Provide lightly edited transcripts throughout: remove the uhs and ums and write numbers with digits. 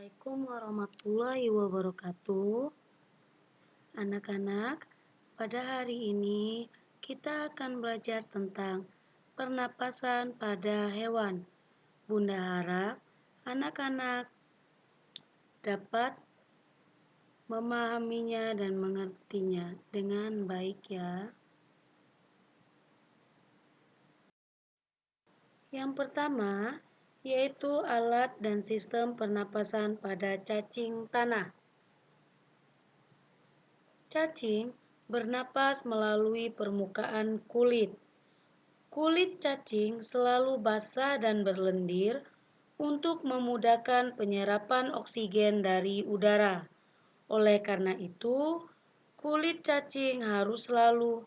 Assalamualaikum warahmatullahi wabarakatuh. Anak-anak, pada hari ini kita akan belajar tentang pernapasan pada hewan. Bunda harap anak-anak dapat memahaminya dan mengertinya dengan baik ya. Yang pertama, yaitu alat dan sistem pernapasan pada cacing tanah. Cacing bernapas melalui permukaan kulit. Kulit cacing selalu basah dan berlendir untuk memudahkan penyerapan oksigen dari udara. Oleh karena itu, kulit cacing harus selalu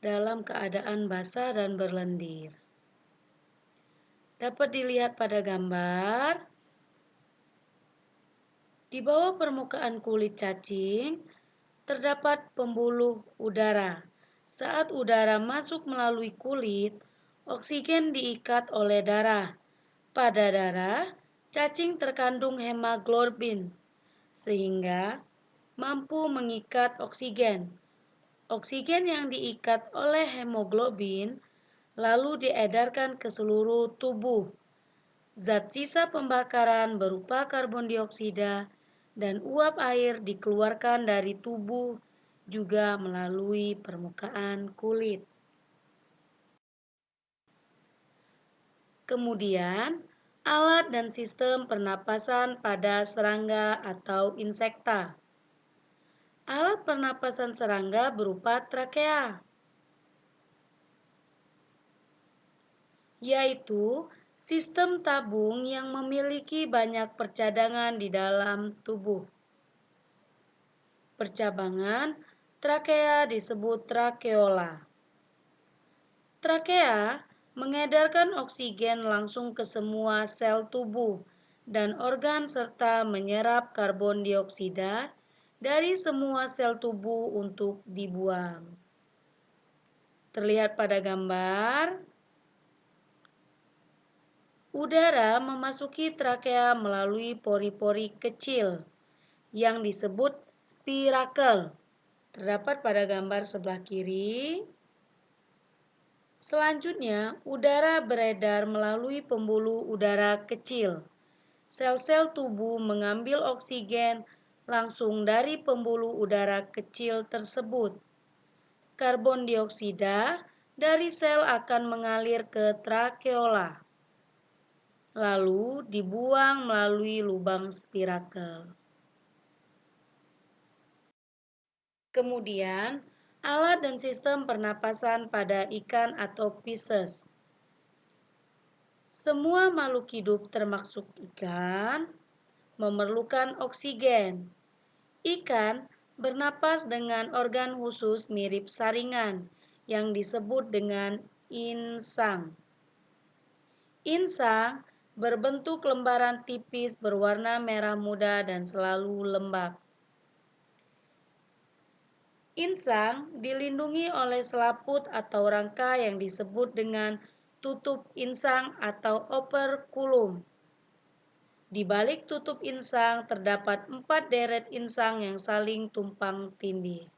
dalam keadaan basah dan berlendir. Dapat dilihat pada gambar. Di bawah permukaan kulit cacing terdapat pembuluh udara. Saat udara masuk melalui kulit, oksigen diikat oleh darah. Pada darah, cacing terkandung hemoglobin, sehingga mampu mengikat oksigen. Oksigen yang diikat oleh hemoglobin lalu diedarkan ke seluruh tubuh. Zat sisa pembakaran berupa karbon dioksida dan uap air dikeluarkan dari tubuh juga melalui permukaan kulit. Kemudian, alat dan sistem pernapasan pada serangga atau insekta. Alat pernapasan serangga berupa trakea, yaitu sistem tabung yang memiliki banyak percabangan di dalam tubuh. Percabangan trakea disebut trakeola. Trakea mengedarkan oksigen langsung ke semua sel tubuh dan organ serta menyerap karbon dioksida dari semua sel tubuh untuk dibuang. Terlihat pada gambar, udara memasuki trakea melalui pori-pori kecil yang disebut spirakel. Terdapat pada gambar sebelah kiri. Selanjutnya, udara beredar melalui pembuluh udara kecil. Sel-sel tubuh mengambil oksigen langsung dari pembuluh udara kecil tersebut. Karbon dioksida dari sel akan mengalir ke trakeola, lalu dibuang melalui lubang spirakel. Kemudian, alat dan sistem pernapasan pada ikan atau Pisces. Semua makhluk hidup termasuk ikan memerlukan oksigen. Ikan bernapas dengan organ khusus mirip saringan yang disebut dengan insang. Insang berbentuk lembaran tipis berwarna merah muda dan selalu lembab. Insang dilindungi oleh selaput atau rangka yang disebut dengan tutup insang atau operkulum. Di balik tutup insang terdapat 4 deret insang yang saling tumpang tindih.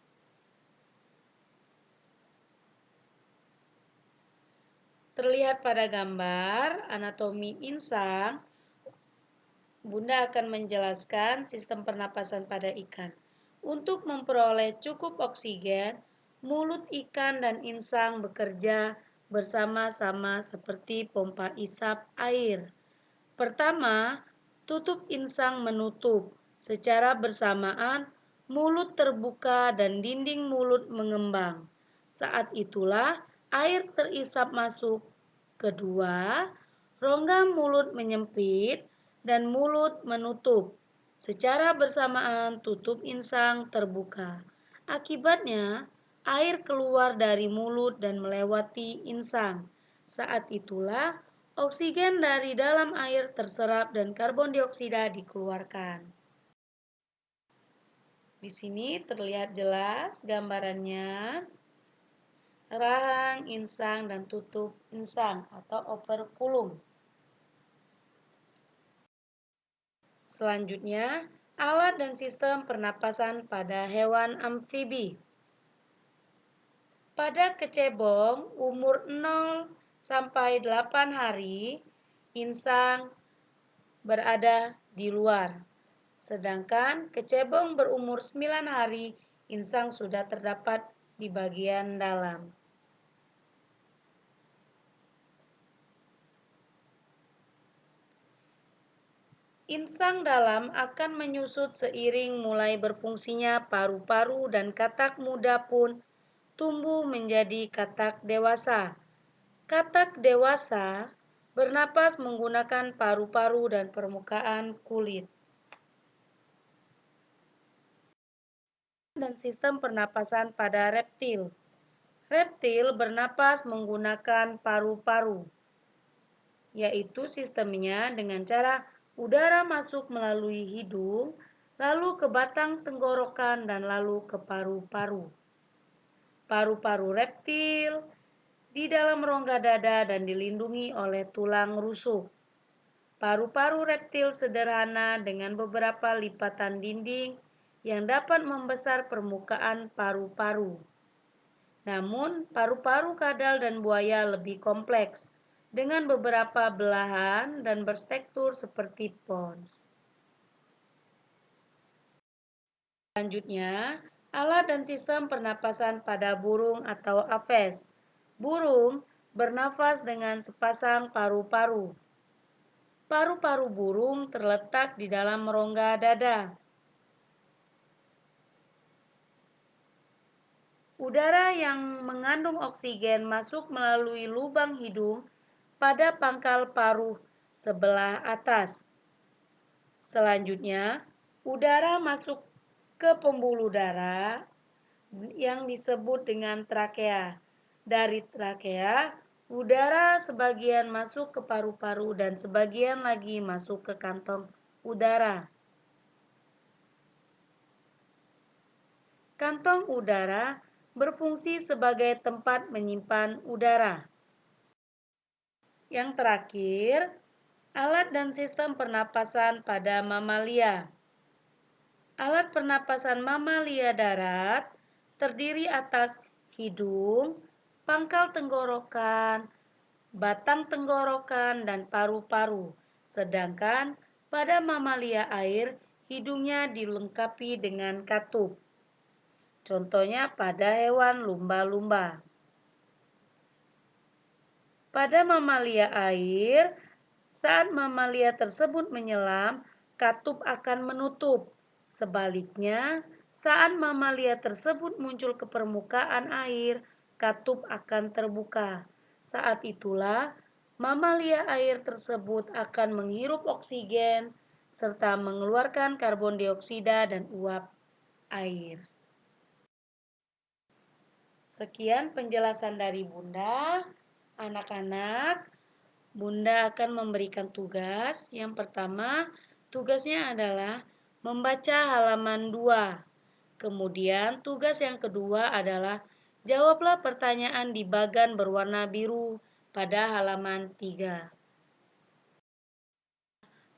Terlihat pada gambar anatomi insang. Bunda akan menjelaskan sistem pernapasan pada ikan. Untuk memperoleh cukup oksigen, mulut ikan dan insang bekerja bersama-sama seperti pompa isap air. Pertama, tutup insang menutup. Secara bersamaan, mulut terbuka dan dinding mulut mengembang. Saat itulah air terisap masuk. Kedua, rongga mulut menyempit dan mulut menutup. Secara bersamaan, tutup insang terbuka. Akibatnya, air keluar dari mulut dan melewati insang. Saat itulah oksigen dari dalam air terserap dan karbon dioksida dikeluarkan. Di sini terlihat jelas gambarannya. Rahang insang dan tutup insang atau operkulum. Selanjutnya, alat dan sistem pernapasan pada hewan amfibi. Pada kecebong umur 0 sampai 8 hari, insang berada di luar. Sedangkan kecebong berumur 9 hari, insang sudah terdapat di bagian dalam. Insang dalam akan menyusut seiring mulai berfungsinya paru-paru dan katak muda pun tumbuh menjadi katak dewasa. Katak dewasa bernapas menggunakan paru-paru dan permukaan kulit. Dan sistem pernapasan pada reptil. Reptil bernapas menggunakan paru-paru, yaitu sistemnya dengan cara udara masuk melalui hidung, lalu ke batang tenggorokan dan lalu ke paru-paru. Paru-paru reptil di dalam rongga dada dan dilindungi oleh tulang rusuk. Paru-paru reptil sederhana dengan beberapa lipatan dinding yang dapat membesar permukaan paru-paru. Namun, paru-paru kadal dan buaya lebih kompleks dengan beberapa belahan dan berstruktur seperti pons. Selanjutnya, alat dan sistem pernapasan pada burung atau apes. Burung bernafas dengan sepasang paru-paru. Paru-paru burung terletak di dalam rongga dada. Udara yang mengandung oksigen masuk melalui lubang hidung pada pangkal paruh sebelah atas. Selanjutnya, udara masuk ke pembuluh darah yang disebut dengan trakea. Dari trakea, udara sebagian masuk ke paru-paru dan sebagian lagi masuk ke kantong udara. Kantong udara berfungsi sebagai tempat menyimpan udara. Yang terakhir, alat dan sistem pernapasan pada mamalia. Alat pernapasan mamalia darat terdiri atas hidung, pangkal tenggorokan, batang tenggorokan, dan paru-paru. Sedangkan pada mamalia air, hidungnya dilengkapi dengan katup. Contohnya pada hewan lumba-lumba. Pada mamalia air, saat mamalia tersebut menyelam, katup akan menutup. Sebaliknya, saat mamalia tersebut muncul ke permukaan air, katup akan terbuka. Saat itulah mamalia air tersebut akan menghirup oksigen serta mengeluarkan karbon dioksida dan uap air. Sekian penjelasan dari Bunda. Anak-anak, Bunda akan memberikan tugas. Yang pertama, tugasnya adalah membaca halaman 2. Kemudian tugas yang kedua adalah jawablah pertanyaan di bagan berwarna biru pada halaman 3.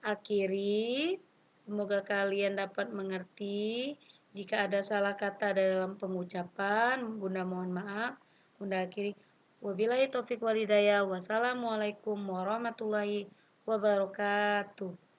Akhiri, semoga kalian dapat mengerti. Jika ada salah kata dalam pengucapan, Bunda mohon maaf. Bunda akhiri. Wabillahi taufiq walhidayah. Wassalamualaikum warahmatullahi wabarakatuh.